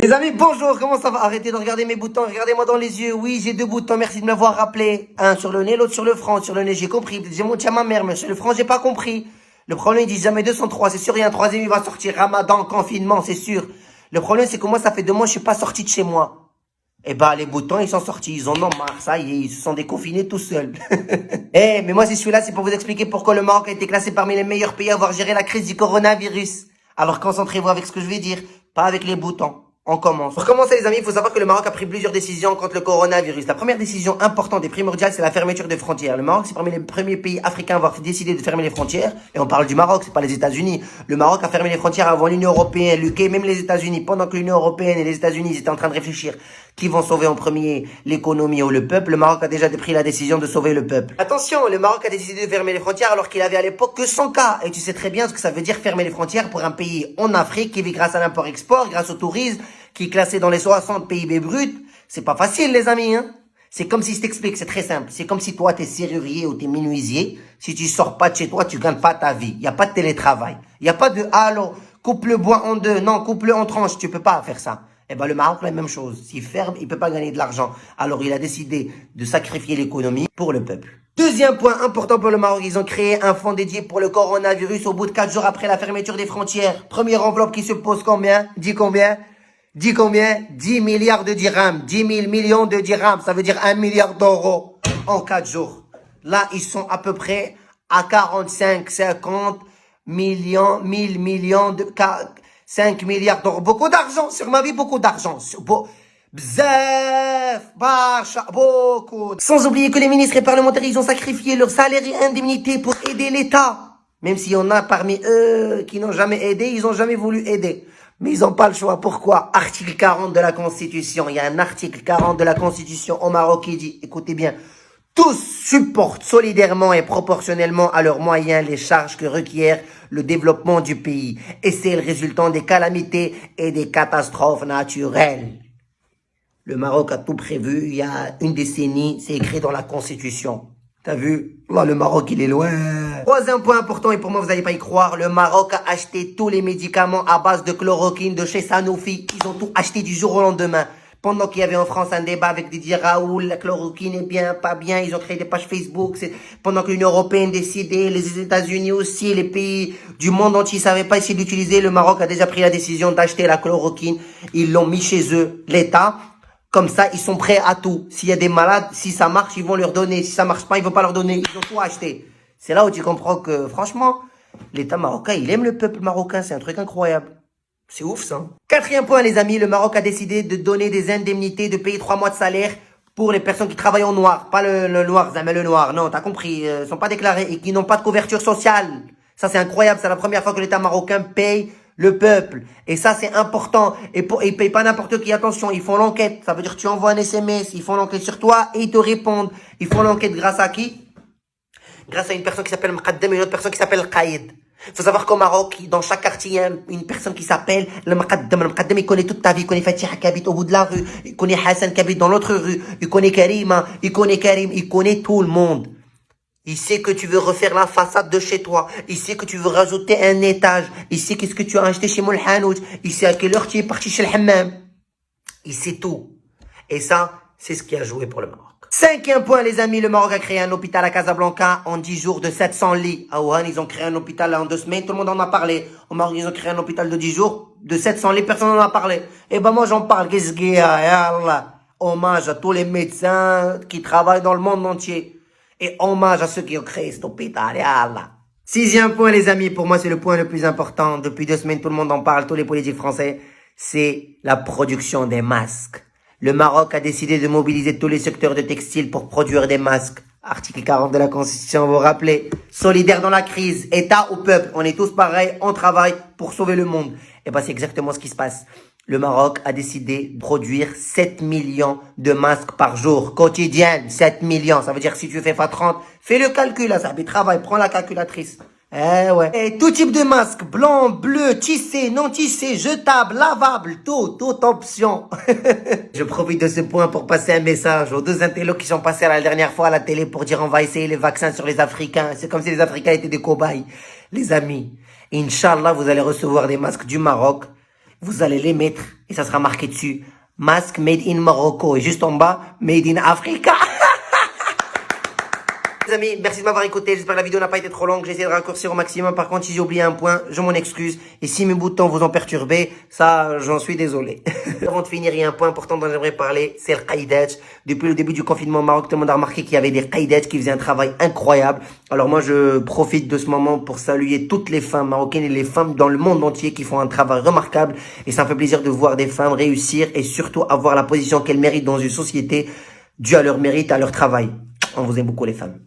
Les amis, bonjour, comment ça va? Arrêtez de regarder mes boutons, regardez-moi dans les yeux. Oui, j'ai deux boutons, merci de m'avoir rappelé. Un sur le nez, l'autre sur le front. Sur le nez, j'ai compris. J'ai monté à ma mère, mais sur le front, j'ai pas compris. Le problème, ils disent jamais 203, c'est sûr, il y a un troisième, il va sortir. Ramadan, confinement, c'est sûr. Le problème, c'est que moi, ça fait 2 mois, je suis pas sorti de chez moi. Eh ben, les boutons, ils sont sortis, ils en ont marre, ça y est, ils se sont déconfinés tout seuls. Eh, mais moi, si je suis là, c'est pour vous expliquer pourquoi le Maroc a été classé parmi les meilleurs pays à avoir géré la crise du coronavirus. Alors concentrez-vous avec ce que je vais dire, pas avec les boutons. On commence. Pour commencer, les amis, il faut savoir que le Maroc a pris plusieurs décisions contre le coronavirus. La première décision importante et primordiale, c'est la fermeture des frontières. Le Maroc, c'est parmi les premiers pays africains à avoir décidé de fermer les frontières. Et on parle du Maroc, c'est pas les États-Unis. Le Maroc a fermé les frontières avant l'Union européenne, l'UK, même les États-Unis. Pendant que l'Union européenne et les États-Unis étaient en train de réfléchir qui vont sauver en premier l'économie ou le peuple, le Maroc a déjà pris la décision de sauver le peuple. Attention, le Maroc a décidé de fermer les frontières alors qu'il avait à l'époque que 100 cas. Et tu sais très bien ce que ça veut dire fermer les frontières pour un pays en Afrique qui vit grâce à l'import-export, grâce au tourisme, qui est classé dans les 60 PIB bruts. C'est pas facile, les amis, hein. C'est comme si je t'explique, c'est très simple. C'est comme si toi, t'es serrurier ou t'es menuisier. Si tu sors pas de chez toi, tu gagnes pas ta vie. Il y a pas de télétravail. Il y a pas de, allô, coupe le bois en deux. Non, coupe-le en tranches. Tu peux pas faire ça. Eh ben, le Maroc, la même chose. S'il ferme, il peut pas gagner de l'argent. Alors, il a décidé de sacrifier l'économie pour le peuple. Deuxième point important pour le Maroc, ils ont créé un fonds dédié pour le coronavirus au bout de 4 jours après la fermeture des frontières. Première enveloppe qui se pose combien? Dis combien? Dis combien? 10 milliards de dirhams. 10 000 millions de dirhams. Ça veut dire 1 milliard d'euros en 4 jours. Là, ils sont à peu près à 45, 50 millions, 1000 millions de, 5 milliards d'euros. Beaucoup d'argent. Sur ma vie, beaucoup d'argent. Bzaf, Bacha, beaucoup. Sans oublier que les ministres et parlementaires, ils ont sacrifié leur salaire et indemnité pour aider l'État. Même s'il y en a parmi eux qui n'ont jamais aidé, ils n'ont jamais voulu aider. Mais ils n'ont pas le choix. Pourquoi? Article 40 de la Constitution. Il y a un article 40 de la Constitution au Maroc qui dit, écoutez bien, tous supportent solidairement et proportionnellement à leurs moyens les charges que requiert le développement du pays. Et c'est le résultant des calamités et des catastrophes naturelles. Le Maroc a tout prévu, il y a une décennie, c'est écrit dans la Constitution. T'as vu? Là, le Maroc, il est loin. Troisième point important, et pour moi, vous n'allez pas y croire, le Maroc a acheté tous les médicaments à base de chloroquine de chez Sanofi. Ils ont tout acheté du jour au lendemain. Pendant qu'il y avait en France un débat avec Didier Raoult, la chloroquine est bien, pas bien, ils ont créé des pages Facebook. Pendant que l'Union européenne décidait, les États-Unis aussi, les pays du monde entier ne savaient pas essayer d'utiliser, le Maroc a déjà pris la décision d'acheter la chloroquine. Ils l'ont mis chez eux, l'État. Comme ça, ils sont prêts à tout. S'il y a des malades, si ça marche, ils vont leur donner. Si ça marche pas, ils vont pas leur donner. Ils ont tout acheté. C'est là où tu comprends que, franchement, l'État marocain, il aime le peuple marocain. C'est un truc incroyable. C'est ouf, ça. Quatrième point, les amis, le Maroc a décidé de donner des indemnités, de payer 3 mois de salaire pour les personnes qui travaillent en noir. Pas le noir, jamais le noir. Non, t'as compris. Sont pas déclarés et qui n'ont pas de couverture sociale. Ça, c'est incroyable. C'est la première fois que l'État marocain paye le peuple. Et ça, c'est important. Et ils payent pas n'importe qui. Attention, ils font l'enquête. Ça veut dire que tu envoies un SMS, ils font l'enquête sur toi et ils te répondent. Ils font l'enquête grâce à qui? Grâce à une personne qui s'appelle Mqaddam et une autre personne qui s'appelle Qaïd. Il faut savoir qu'au Maroc, dans chaque quartier, il y a une personne qui s'appelle le Mqaddam. Le Mqaddam, il connaît toute ta vie. Il connaît Fatiha qui habite au bout de la rue. Il connaît Hassan qui habite dans l'autre rue. Il connaît Karima. Il connaît Karim. Il connaît tout le monde. Il sait que tu veux refaire la façade de chez toi. Il sait que tu veux rajouter un étage. Il sait qu'est-ce que tu as acheté chez Moulhanout. Il sait à quelle heure tu es parti chez le hammam. Il sait tout. Et ça, c'est ce qui a joué pour le Maroc. Cinquième point, les amis, le Maroc a créé un hôpital à Casablanca en 10 jours de 700 lits. À Wuhan, ils ont créé un hôpital en 2 semaines. Tout le monde en a parlé. Au Maroc, ils ont créé un hôpital de 10 jours de 700 lits. Personne n'en a parlé. Et ben moi, j'en parle. Qu'est-ce qu'il y a? Ya Allah. Hommage à tous les médecins qui travaillent dans le monde entier. Et hommage à ceux qui ont créé cet hôpital. Allah. Sixième point, les amis, pour moi, c'est le point le plus important. Depuis 2 semaines, tout le monde en parle, tous les politiques français. C'est la production des masques. Le Maroc a décidé de mobiliser tous les secteurs de textile pour produire des masques. Article 40 de la Constitution, vous vous rappelez. Solidaire dans la crise, État ou peuple. On est tous pareils, on travaille pour sauver le monde. Et ben, c'est exactement ce qui se passe. Le Maroc a décidé de produire 7 millions de masques par jour, quotidienne, 7 millions. Ça veut dire que si tu fais fois 30, fais le calcul, là, ça fait travail, prends la calculatrice. Eh ouais. Et tout type de masque, blanc, bleu, tissé, non tissé, jetable, lavable, toute option. Je profite de ce point pour passer un message aux 2 intellos qui sont passés la dernière fois à la télé pour dire on va essayer les vaccins sur les Africains. C'est comme si les Africains étaient des cobayes. Les amis, Inch'Allah, vous allez recevoir des masques du Maroc. vous allez les mettre et ça sera marqué dessus. Masque made in Morocco et juste en bas, made in Africa. Les amis, merci de m'avoir écouté. J'espère que la vidéo n'a pas été trop longue. J'ai essayé de raccourcir au maximum. Par contre, si j'ai oublié un point, je m'en excuse. Et si mes boutons vous ont perturbé, ça, j'en suis désolé. Avant de finir, il y a un point important dont j'aimerais parler. C'est le qaïdaj. Depuis le début du confinement au Maroc, tout le monde a remarqué qu'il y avait des qaïdaj qui faisaient un travail incroyable. Alors moi, je profite de ce moment pour saluer toutes les femmes marocaines et les femmes dans le monde entier qui font un travail remarquable. Et ça me fait plaisir de voir des femmes réussir et surtout avoir la position qu'elles méritent dans une société due à leur mérite, à leur travail. On vous aime beaucoup les femmes.